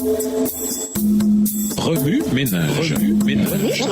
Remue ménage. Remue ménage.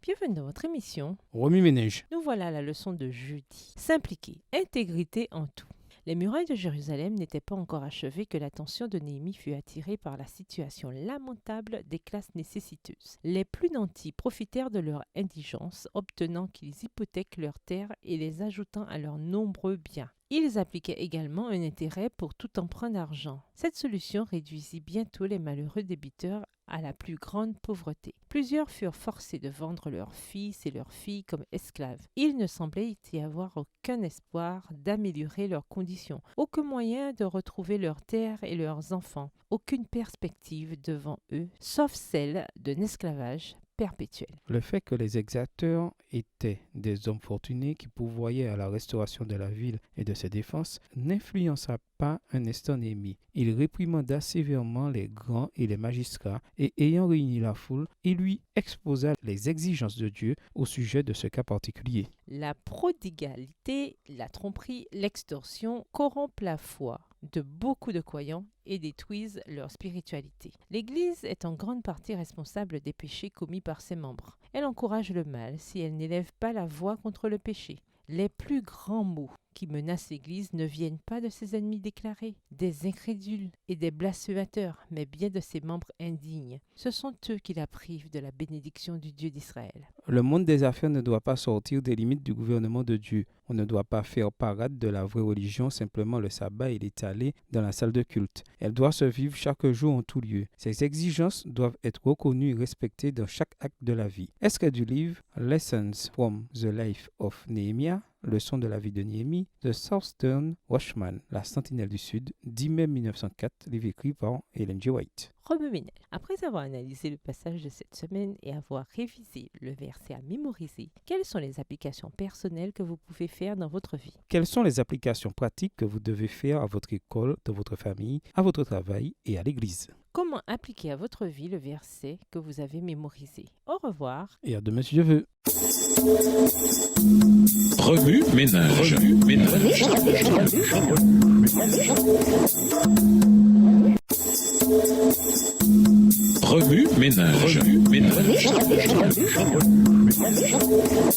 Bienvenue dans votre émission. Remue ménage. Nous voilà à la leçon de jeudi. S'impliquer, intégrité en tout. Les murailles de Jérusalem n'étaient pas encore achevées que l'attention de Néhémie fut attirée par la situation lamentable des classes nécessiteuses. Les plus nantis profitèrent de leur indigence, obtenant qu'ils hypothèquent leurs terres et les ajoutant à leurs nombreux biens. Ils appliquaient également un intérêt pour tout emprunt d'argent. Cette solution réduisit bientôt les malheureux débiteurs à la plus grande pauvreté. Plusieurs furent forcés de vendre leurs fils et leurs filles comme esclaves. Il ne semblait y avoir aucun espoir d'améliorer leurs conditions, aucun moyen de retrouver leurs terres et leurs enfants, aucune perspective devant eux, sauf celle d'un esclavage perpétuel. Le fait que les exacteurs étaient des hommes fortunés qui pourvoyaient à la restauration de la ville et de ses défenses n'influença pas un instant Néhémie. Il réprimanda sévèrement les grands et les magistrats et ayant réuni la foule, il lui exposa les exigences de Dieu au sujet de ce cas particulier. La prodigalité, la tromperie, l'extorsion corrompent la foi de beaucoup de croyants et détruisent leur spiritualité. L'Église est en grande partie responsable des péchés commis par ses membres. Elle encourage le mal si elle n'élève pas la voix contre le péché. Les plus grands maux qui menacent l'Église ne viennent pas de ses ennemis déclarés, des incrédules et des blasphémateurs, mais bien de ses membres indignes. Ce sont eux qui la privent de la bénédiction du Dieu d'Israël. Le monde des affaires ne doit pas sortir des limites du gouvernement de Dieu. On ne doit pas faire parade de la vraie religion simplement le sabbat et l'étaler dans la salle de culte. Elle doit se vivre chaque jour en tout lieu. Ces exigences doivent être reconnues et respectées dans chaque acte de la vie. Extrait du livre Lessons from the Life of Nehemiah, Leçon de la vie de Néhémie, de Southern Watchman, La Sentinelle du Sud, 10 mai 1904, livre écrit par Ellen G. White. Remue ménage. Après avoir analysé le passage de cette semaine et avoir révisé le verset à mémoriser, quelles sont les applications personnelles que vous pouvez faire dans votre vie? Quelles sont les applications pratiques que vous devez faire à votre école, dans votre famille, à votre travail et à l'église? Comment appliquer à votre vie le verset que vous avez mémorisé? Au revoir. Et à demain si Dieu veut. Remue ménage. Remue ménage.